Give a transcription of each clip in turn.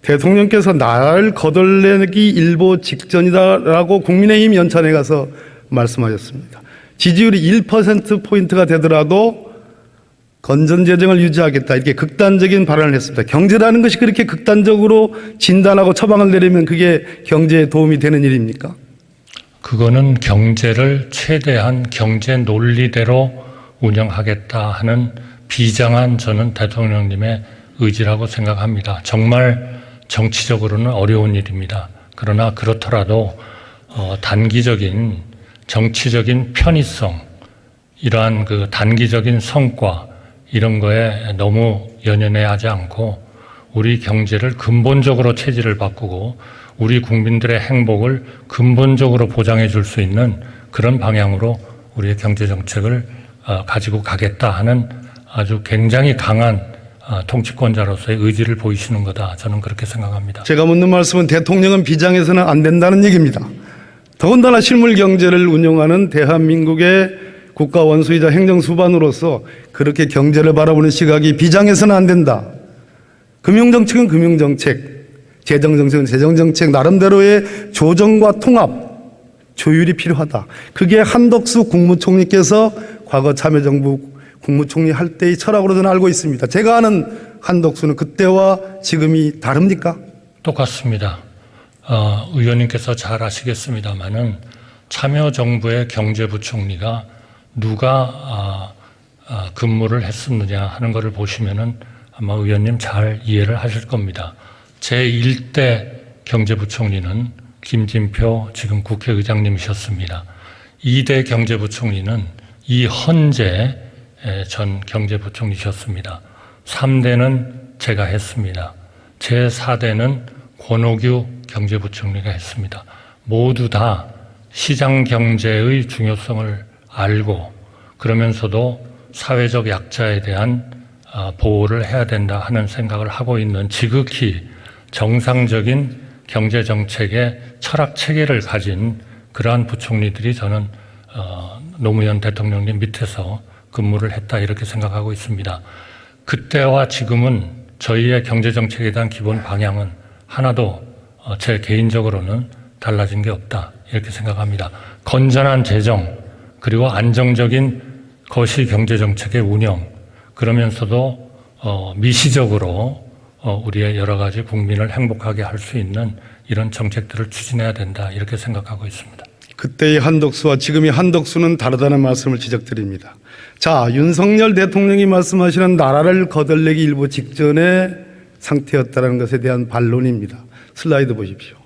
대통령께서 나라를 거덜내기 일보 직전이다라고 국민의힘 연찬에 가서 말씀하셨습니다. 지지율이 1%포인트가 되더라도 건전재정을 유지하겠다, 이렇게 극단적인 발언을 했습니다. 경제라는 것이 그렇게 극단적으로 진단하고 처방을 내리면 그게 경제에 도움이 되는 일입니까? 그거는 경제를 최대한 경제 논리대로 운영하겠다 하는 비장한 저는 대통령님의 의지라고 생각합니다. 정말 정치적으로는 어려운 일입니다. 그러나 그렇더라도 단기적인 정치적인 편의성, 이러한 그 단기적인 성과 이런 거에 너무 연연해하지 않고 우리 경제를 근본적으로 체질을 바꾸고 우리 국민들의 행복을 근본적으로 보장해 줄 수 있는 그런 방향으로 우리의 경제 정책을 가지고 가겠다 하는 아주 굉장히 강한 통치권자로서의 의지를 보이시는 거다. 저는 그렇게 생각합니다. 제가 묻는 말씀은 대통령은 비장해서는 안 된다는 얘기입니다. 더군다나 실물 경제를 운영하는 대한민국의 국가 원수이자 행정수반으로서 그렇게 경제를 바라보는 시각이 비장해서는 안 된다. 금융정책은 금융정책, 재정정책은 재정정책, 나름대로의 조정과 통합, 조율이 필요하다. 그게 한덕수 국무총리께서 과거 참여정부 국무총리 할 때의 철학으로 저는 알고 있습니다. 제가 아는 한덕수는 그때와 지금이 다릅니까? 똑같습니다. 의원님께서 잘 아시겠습니다마는 참여정부의 경제부총리가 누가 근무를 했었느냐 하는 것을 보시면은 아마 의원님 잘 이해를 하실 겁니다. 제1대 경제부총리는 김진표 지금 국회의장님이셨습니다. 2대 경제부총리는 이헌재 전 경제부총리셨습니다. 3대는 제가 했습니다. 제4대는 권오규 경제부총리가 했습니다. 모두 다 시장 경제의 중요성을 알고 그러면서도 사회적 약자에 대한 보호를 해야 된다 하는 생각을 하고 있는 지극히 정상적인 경제정책의 철학 체계를 가진 그러한 부총리들이 저는 노무현 대통령님 밑에서 근무를 했다 이렇게 생각하고 있습니다. 그때와 지금은 저희의 경제정책에 대한 기본 방향은 하나도 제 개인적으로는 달라진 게 없다 이렇게 생각합니다. 건전한 재정 그리고 안정적인 거시 경제정책의 운영 그러면서도 미시적으로 우리의 여러 가지 국민을 행복하게 할 수 있는 이런 정책들을 추진해야 된다 이렇게 생각하고 있습니다. 그때의 한덕수와 지금의 한덕수는 다르다는 말씀을 지적드립니다. 자, 윤석열 대통령이 말씀하시는 나라를 거덜내기 일보 직전의 상태였다는 것에 대한 반론입니다. 슬라이드 보십시오.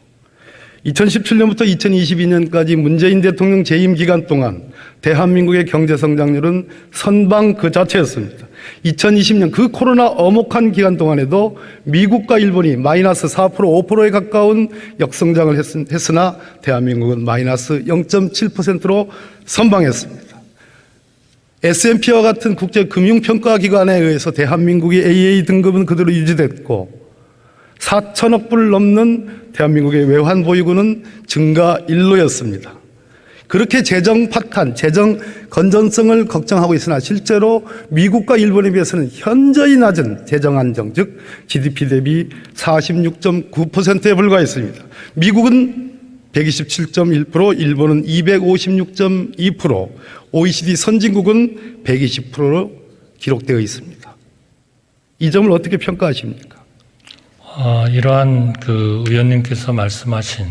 2017년부터 2022년까지 문재인 대통령 재임 기간 동안 대한민국의 경제 성장률은 선방 그 자체였습니다. 2020년 그 코로나 엄혹한 기간 동안에도 미국과 일본이 마이너스 4%, 5%에 가까운 역성장을 했으나 대한민국은 마이너스 0.7%로 선방했습니다. S&P와 같은 국제금융평가기관에 의해서 대한민국의 AA 등급은 그대로 유지됐고 4천억 불 넘는 대한민국의 외환 보유고는 증가 일로였습니다. 그렇게 재정 파탄, 재정 건전성을 걱정하고 있으나 실제로 미국과 일본에 비해서는 현저히 낮은 재정 안정, 즉 GDP 대비 46.9%에 불과했습니다. 미국은 127.1%, 일본은 256.2%, OECD 선진국은 120%로 기록되어 있습니다. 이 점을 어떻게 평가하십니까? 이러한 그 의원님께서 말씀하신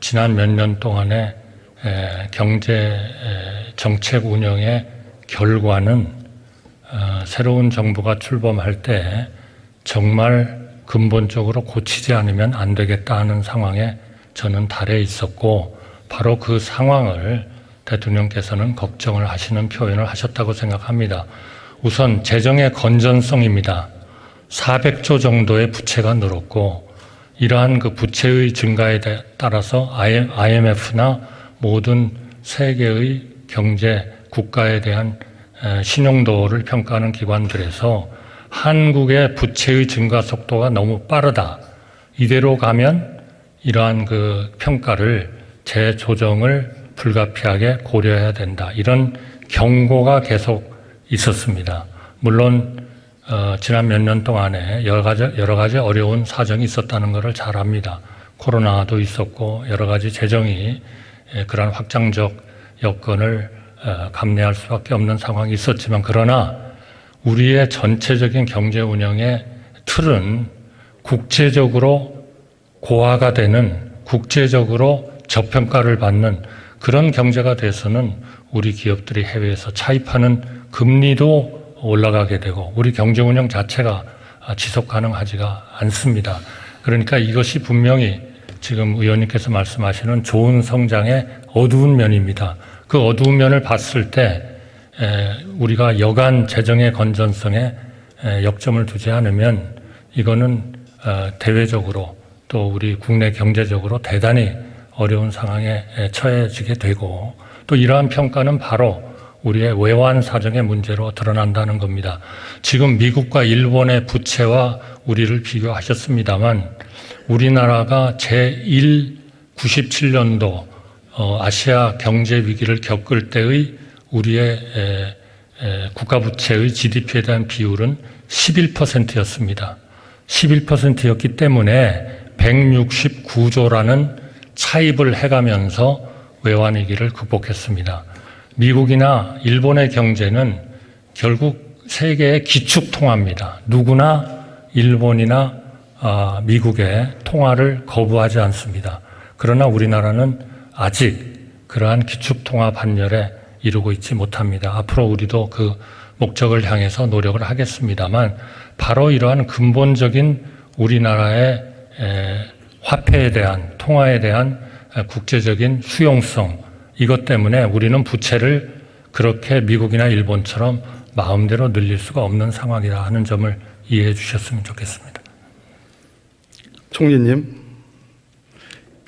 지난 몇 년 동안의 경제 정책 운영의 결과는 새로운 정부가 출범할 때 정말 근본적으로 고치지 않으면 안 되겠다 하는 상황에 저는 달해 있었고 바로 그 상황을 대통령께서는 걱정을 하시는 표현을 하셨다고 생각합니다. 우선 재정의 건전성입니다. 400조 정도의 부채가 늘었고 이러한 그 부채의 증가에 따라서 IMF나 모든 세계의 경제 국가에 대한 신용도를 평가하는 기관들에서 한국의 부채의 증가 속도가 너무 빠르다. 이대로 가면 이러한 그 평가를 재조정을 불가피하게 고려해야 된다. 이런 경고가 계속 있었습니다. 물론 지난 몇 년 동안에 여러 가지 어려운 사정이 있었다는 것을 잘 압니다. 코로나도 있었고 여러 가지 재정이 그러한 확장적 여건을 감내할 수밖에 없는 상황이 있었지만, 그러나 우리의 전체적인 경제 운영의 틀은 국제적으로 고화가 되는, 국제적으로 저평가를 받는 그런 경제가 돼서는 우리 기업들이 해외에서 차입하는 금리도 올라가게 되고 우리 경제 운영 자체가 지속 가능하지가 않습니다. 그러니까 이것이 분명히 지금 의원님께서 말씀하시는 좋은 성장의 어두운 면입니다. 그 어두운 면을 봤을 때 우리가 여간 재정의 건전성에 역점을 두지 않으면 이거는 대외적으로 또 우리 국내 경제적으로 대단히 어려운 상황에 처해지게 되고, 또 이러한 평가는 바로 우리의 외환 사정의 문제로 드러난다는 겁니다. 지금 미국과 일본의 부채와 우리를 비교하셨습니다만, 우리나라가 제1 97년도 아시아 경제 위기를 겪을 때의 우리의 국가 부채의 GDP에 대한 비율은 11%였습니다. 11%였기 때문에 169조라는 차입을 해가면서 외환 위기를 극복했습니다. 미국이나 일본의 경제는 결국 세계의 기축 통화입니다. 누구나 일본이나 미국의 통화를 거부하지 않습니다. 그러나 우리나라는 아직 그러한 기축 통화 반열에 이르고 있지 못합니다. 앞으로 우리도 그 목적을 향해서 노력을 하겠습니다만, 바로 이러한 근본적인 우리나라의 화폐에 대한, 통화에 대한 국제적인 수용성, 이것 때문에 우리는 부채를 그렇게 미국이나 일본처럼 마음대로 늘릴 수가 없는 상황이라 하는 점을 이해해 주셨으면 좋겠습니다. 총리님,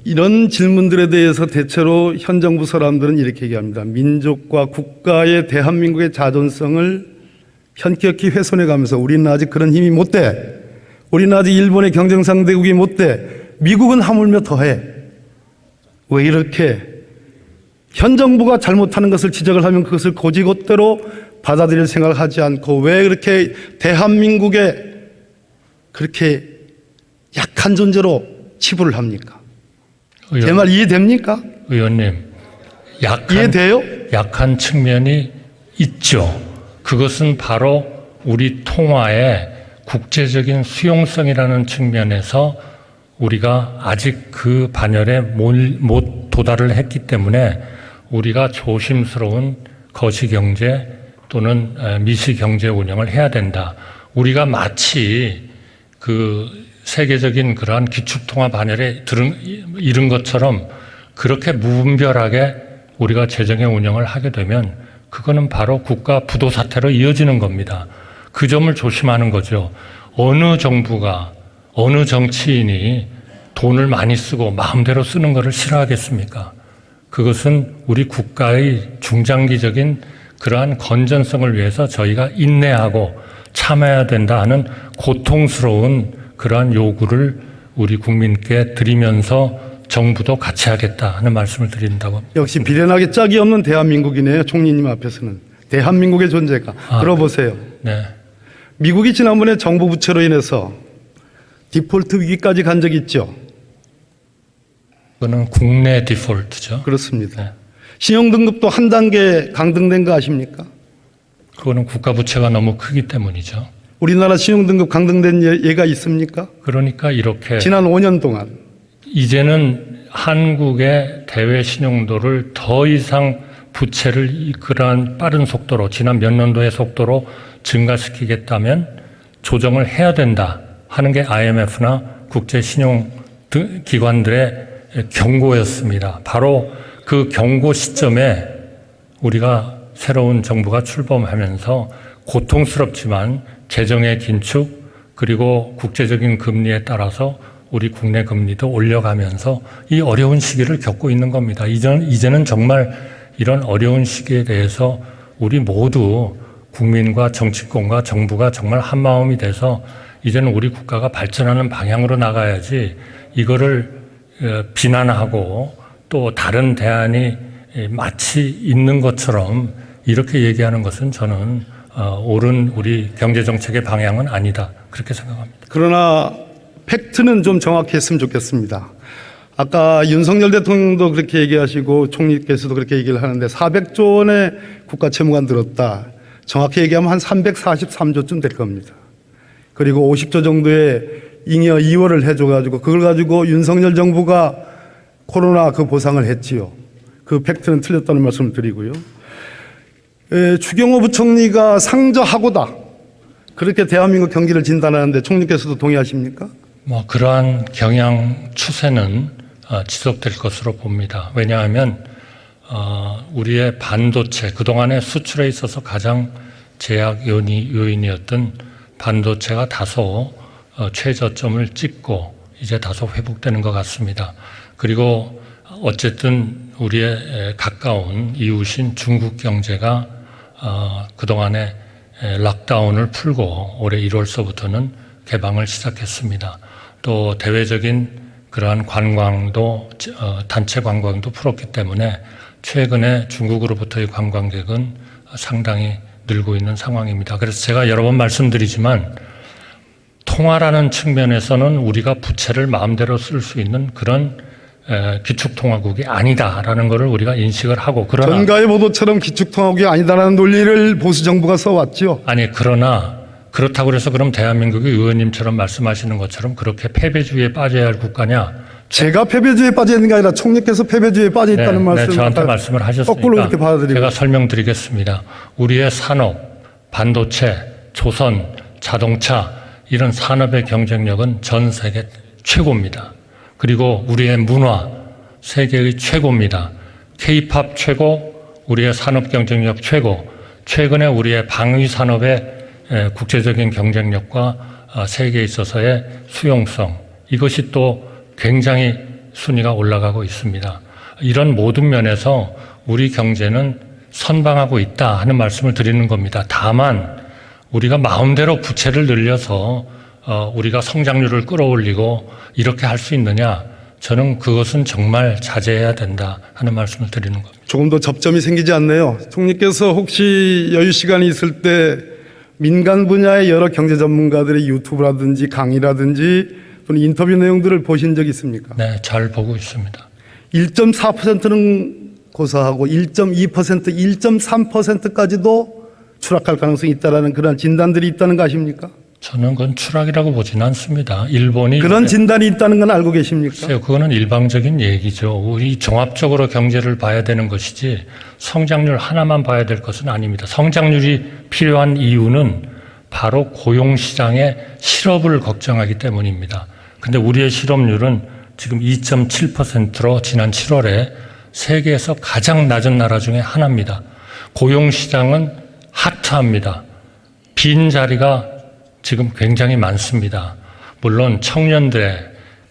이런 질문들에 대해서 대체로 현 정부 사람들은 이렇게 얘기합니다. 민족과 국가의 대한민국의 자존성을 현격히 훼손해 가면서 우리는 아직 그런 힘이 못 돼. 우리는 아직 일본의 경쟁 상대국이 못 돼. 미국은 하물며 더해. 왜 이렇게 현 정부가 잘못하는 것을 지적을 하면 그것을 곧이곧대로 받아들일 생각을 하지 않고 왜 그렇게 대한민국에 그렇게 약한 존재로 치부를 합니까? 제 말 이해됩니까? 의원님, 이해돼요? 약한 측면이 있죠. 그것은 바로 우리 통화의 국제적인 수용성이라는 측면에서 우리가 아직 그 반열에 못 도달을 했기 때문에 우리가 조심스러운 거시경제 또는 미시경제 운영을 해야 된다. 우리가 마치 그 세계적인 그러한 기축통화 반열에 이른 것처럼 그렇게 무분별하게 우리가 재정의 운영을 하게 되면 그거는 바로 국가 부도 사태로 이어지는 겁니다. 그 점을 조심하는 거죠. 어느 정부가, 어느 정치인이 돈을 많이 쓰고 마음대로 쓰는 것을 싫어하겠습니까? 그것은 우리 국가의 중장기적인 그러한 건전성을 위해서 저희가 인내하고 참아야 된다 하는 고통스러운 그러한 요구를 우리 국민께 드리면서 정부도 같이 하겠다 하는 말씀을 드린다고. 역시 비련하게 짝이 없는 대한민국이네요. 총리님 앞에서는. 대한민국의 존재가. 들어보세요. 네. 미국이 지난번에 정부 부채로 인해서 디폴트 위기까지 간 적이 있죠. 그거는 국내 디폴트죠. 그렇습니다. 네. 신용등급도 한 단계 강등된 거 아십니까? 그거는 국가 부채가 너무 크기 때문이죠. 우리나라 신용등급 강등된 예가 있습니까? 그러니까 이렇게 지난 5년 동안. 이제는 한국의 대외 신용도를 더 이상 부채를 그러한 빠른 속도로, 지난 몇 년도의 속도로 증가시키겠다면 조정을 해야 된다 하는 게 IMF나 국제신용 기관들의 경고였습니다. 바로 그 경고 시점에 우리가 새로운 정부가 출범하면서 고통스럽지만 재정의 긴축 그리고 국제적인 금리에 따라서 우리 국내 금리도 올려가면서 이 어려운 시기를 겪고 있는 겁니다. 이제는 정말 이런 어려운 시기에 대해서 우리 모두 국민과 정치권과 정부가 정말 한마음이 돼서 이제는 우리 국가가 발전하는 방향으로 나가야지 이거를 비난하고 또 다른 대안이 마치 있는 것처럼 이렇게 얘기하는 것은 저는 옳은 우리 경제 정책의 방향은 아니다. 그렇게 생각합니다. 그러나 팩트는 좀 정확히 했으면 좋겠습니다. 아까 윤석열 대통령도 그렇게 얘기하시고 총리께서도 그렇게 얘기를 하는데 400조 원의 국가 채무가 늘었다. 정확히 얘기하면 한 343조쯤 될 겁니다. 그리고 50조 정도의 잉여 2월을 해줘가지고 그걸 가지고 윤석열 정부가 코로나 그 보상을 했지요. 그 팩트는 틀렸다는 말씀을 드리고요. 추경호 부총리가 상저하고다. 그렇게 대한민국 경기를 진단하는데 총리께서도 동의하십니까? 그러한 경향 추세는 지속될 것으로 봅니다. 왜냐하면 우리의 반도체, 그동안에 수출에 있어서 가장 제약 요인이었던 반도체가 다소 최저점을 찍고 이제 다소 회복되는 것 같습니다. 그리고 어쨌든 우리의 가까운 이웃인 중국 경제가 그동안에 락다운을 풀고 올해 1월서부터는 개방을 시작했습니다. 또 대외적인 그러한 관광도 단체 관광도 풀었기 때문에 최근에 중국으로부터의 관광객은 상당히 늘고 있는 상황입니다. 그래서 제가 여러 번 말씀드리지만 통화라는 측면에서는 우리가 부채를 마음대로 쓸 수 있는 그런 기축통화국이 아니다라는 것을 우리가 인식을 하고, 그러나 전가의 보도처럼 기축통화국이 아니다라는 논리를 보수 정부가 써왔죠. 아니 그러나 그렇다고 해서 그럼 대한민국이 의원님처럼 말씀하시는 것처럼 그렇게 패배주의에 빠져야 할 국가냐? 제가 패배주의에 빠져 있는 게 아니라 총리께서 패배주의에 빠져 있다는 말씀을 저한테 말씀을 하셨으니까 거꾸로 그렇게 받아들이고 제가 설명드리겠습니다. 우리의 산업, 반도체, 조선, 자동차 이런 산업의 경쟁력은 전 세계 최고입니다. 그리고 우리의 문화 세계의 최고입니다. K-팝 최고, 우리의 산업 경쟁력 최고, 최근에 우리의 방위 산업의 국제적인 경쟁력과 세계에 있어서의 수용성, 이것이 또 굉장히 순위가 올라가고 있습니다. 이런 모든 면에서 우리 경제는 선방하고 있다 하는 말씀을 드리는 겁니다. 다만 우리가 마음대로 부채를 늘려서 우리가 성장률을 끌어올리고 이렇게 할 수 있느냐? 저는 그것은 정말 자제해야 된다 하는 말씀을 드리는 겁니다. 조금 더 접점이 생기지 않네요. 총리께서 혹시 여유 시간이 있을 때 민간 분야의 여러 경제 전문가들의 유튜브라든지 강의라든지 또는 인터뷰 내용들을 보신 적 있습니까? 네, 잘 보고 있습니다. 1.4%는 고사하고 1.2%, 1.3%까지도 추락할 가능성이 있다는 그런 진단들이 있다는 거 아십니까? 저는 그건 추락이라고 보지는 않습니다. 일본이 그런 진단이 있다는 건 알고 계십니까? 글쎄요, 그거는 일방적인 얘기죠. 우리 종합적으로 경제를 봐야 되는 것이지 성장률 하나만 봐야 될 것은 아닙니다. 성장률이 필요한 이유는 바로 고용시장의 실업을 걱정하기 때문입니다. 근데 우리의 실업률은 지금 2.7%로 지난 7월에 세계에서 가장 낮은 나라 중에 하나입니다. 고용시장은 하트합니다. 빈 자리가 지금 굉장히 많습니다. 물론 청년들의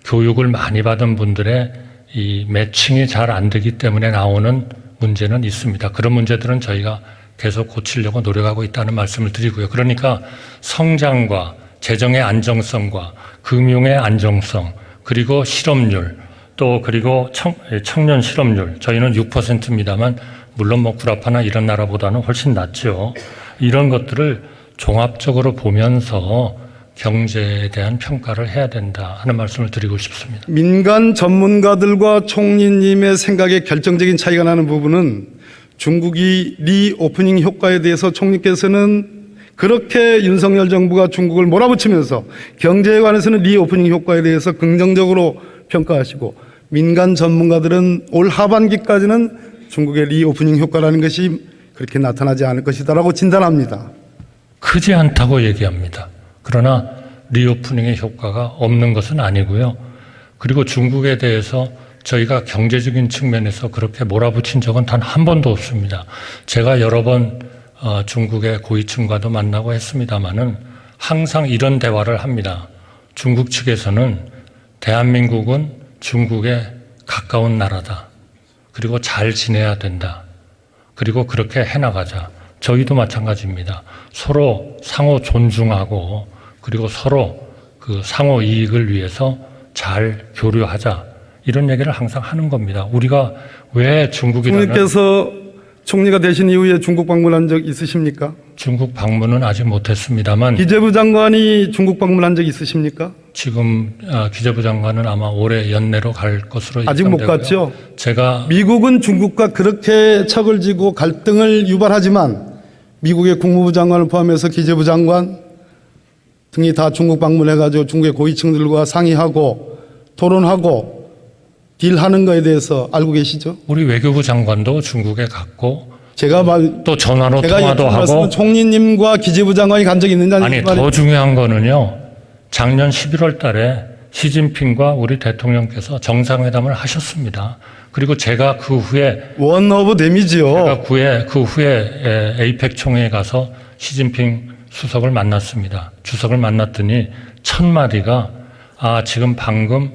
교육을 많이 받은 분들의 이 매칭이 잘 안 되기 때문에 나오는 문제는 있습니다. 그런 문제들은 저희가 계속 고치려고 노력하고 있다는 말씀을 드리고요. 그러니까 성장과 재정의 안정성과 금융의 안정성, 그리고 실업률, 또 그리고 청년 실업률, 저희는 6%입니다만 물론 구라파나 이런 나라보다는 훨씬 낮죠. 이런 것들을 종합적으로 보면서 경제에 대한 평가를 해야 된다 하는 말씀을 드리고 싶습니다. 민간 전문가들과 총리님의 생각에 결정적인 차이가 나는 부분은 중국이 리오프닝 효과에 대해서 총리께서는 그렇게 윤석열 정부가 중국을 몰아붙이면서 경제에 관해서는 리오프닝 효과에 대해서 긍정적으로 평가하시고, 민간 전문가들은 올 하반기까지는 중국의 리오프닝 효과라는 것이 그렇게 나타나지 않을 것이다라고 진단합니다. 크지 않다고 얘기합니다. 그러나 리오프닝의 효과가 없는 것은 아니고요. 그리고 중국에 대해서 저희가 경제적인 측면에서 그렇게 몰아붙인 적은 단 한 번도 없습니다. 제가 여러 번 중국의 고위층과도 만나고 했습니다마는 항상 이런 대화를 합니다. 중국 측에서는 대한민국은 중국에 가까운 나라다. 그리고 잘 지내야 된다. 그리고 그렇게 해나가자. 저희도 마찬가지입니다. 서로 상호 존중하고 그리고 서로 그 상호 이익을 위해서 잘 교류하자. 이런 얘기를 항상 하는 겁니다. 우리가 왜 중국이라는 총리께서 총리가 되신 이후에 중국 방문한 적 있으십니까? 중국 방문은 아직 못했습니다만 기재부 장관이 중국 방문한 적 있으십니까? 지금 기재부 장관은 아마 올해 연내로 갈 것으로 아직 못 예상되고요. 갔죠? 제가 미국은 중국과 그렇게 척을 지고 갈등을 유발하지만 미국의 국무부 장관을 포함해서 기재부 장관 등이 다 중국 방문해가지고 중국의 고위층들과 상의하고 토론하고 딜하는 거에 대해서 알고 계시죠? 우리 외교부 장관도 중국에 갔고 제가 또 전화로 제가 통화도 여쭤본 하고 말씀은 총리님과 기재부 장관이 간 적이 있느냐는 아니 말이- 더 중요한 거는요. 작년 11월 달에 시진핑과 우리 대통령께서 정상회담을 하셨습니다. 그리고 제가 그 후에 원 오브 댐이지요. 그 후에 에이펙 총회에 가서 시진핑 수석을 만났습니다. 주석을 만났더니 첫 마디가 지금 방금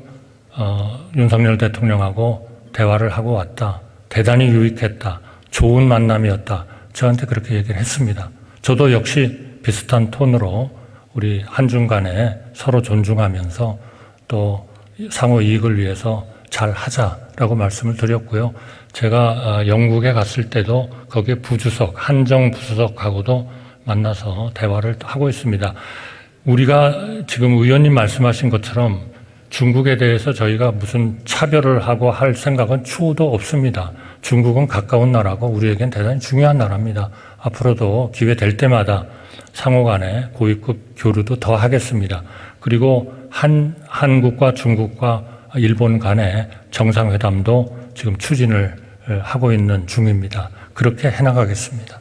윤석열 대통령하고 대화를 하고 왔다. 대단히 유익했다. 좋은 만남이었다. 저한테 그렇게 얘기를 했습니다. 저도 역시 비슷한 톤으로 우리 한중 간에 서로 존중하면서 또 상호 이익을 위해서 잘 하자라고 말씀을 드렸고요. 제가 영국에 갔을 때도 거기에 부주석, 한정 부수석하고도 만나서 대화를 하고 있습니다. 우리가 지금 의원님 말씀하신 것처럼 중국에 대해서 저희가 무슨 차별을 하고 할 생각은 추호도 없습니다. 중국은 가까운 나라고 우리에겐 대단히 중요한 나라입니다. 앞으로도 기회 될 때마다 상호 간에 고위급 교류도 더 하겠습니다. 그리고 한국과 중국과 일본 간의 정상회담도 지금 추진을 하고 있는 중입니다. 그렇게 해나가겠습니다.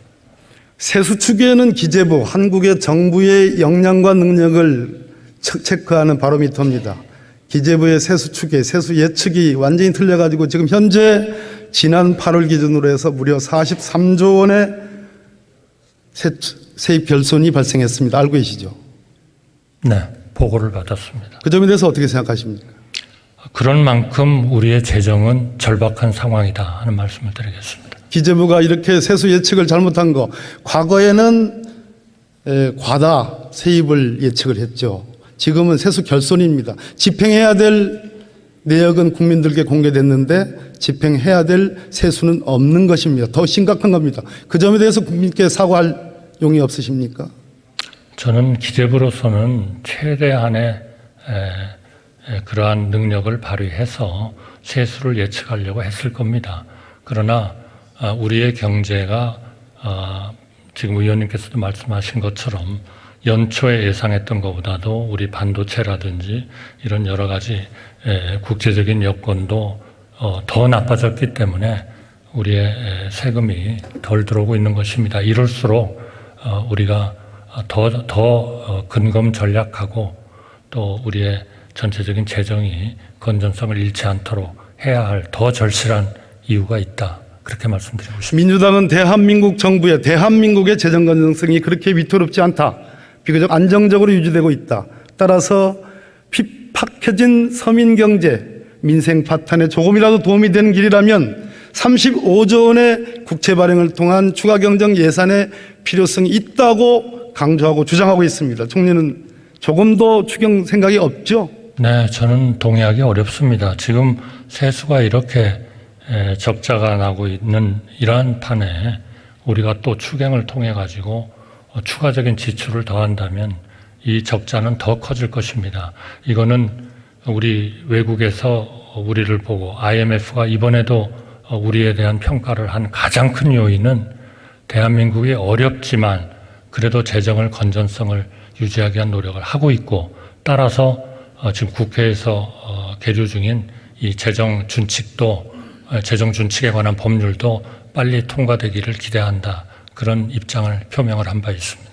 세수축에는 기재부, 한국의 정부의 역량과 능력을 체크하는 바로미터입니다. 기재부의 세수축에 세수 예측이 완전히 틀려가지고 지금 현재 지난 8월 기준으로 해서 무려 43조 원의 세입 결손이 발생했습니다. 알고 계시죠? 네, 보고를 받았습니다. 그 점에 대해서 어떻게 생각하십니까? 그런 만큼 우리의 재정은 절박한 상황이다 하는 말씀을 드리겠습니다. 기재부가 이렇게 세수 예측을 잘못한 거, 과거에는 과다 세입을 예측을 했죠. 지금은 세수 결손입니다. 집행해야 될 내역은 국민들께 공개됐는데 집행해야 될 세수는 없는 것입니다. 더 심각한 겁니다. 그 점에 대해서 국민께 사과할 용이 없으십니까? 저는 기재부로서는 최대한의 그러한 능력을 발휘해서 세수를 예측하려고 했을 겁니다. 그러나 우리의 경제가 지금 의원님께서도 말씀하신 것처럼 연초에 예상했던 것보다도 우리 반도체라든지 이런 여러 가지 국제적인 여건도 더 나빠졌기 때문에 우리의 세금이 덜 들어오고 있는 것입니다. 이럴수록 우리가 더 근검 전략하고 또 우리의 전체적인 재정이 건전성을 잃지 않도록 해야 할 더 절실한 이유가 있다. 그렇게 말씀드리고 싶습니다. 민주당은 대한민국의 재정 건전성이 그렇게 위태롭지 않다. 비교적 안정적으로 유지되고 있다. 따라서 핍박해진 서민 경제, 민생 파탄에 조금이라도 도움이 되는 길이라면 35조 원의 국채 발행을 통한 추가 경정 예산의 필요성이 있다고 강조하고 주장하고 있습니다. 총리는 조금도 추경 생각이 없죠? 네, 저는 동의하기 어렵습니다. 지금 세수가 이렇게 적자가 나고 있는 이러한 판에 우리가 또 추경을 통해 가지고 추가적인 지출을 더한다면 이 적자는 더 커질 것입니다. 이거는 우리 외국에서 우리를 보고 IMF가 이번에도 우리에 대한 평가를 한 가장 큰 요인은 대한민국이 어렵지만 그래도 재정을 건전성을 유지하기 위한 노력을 하고 있고, 따라서 지금 국회에서 계류 중인 이 재정 준칙에 관한 법률도 빨리 통과되기를 기대한다. 그런 입장을 표명을 한 바 있습니다.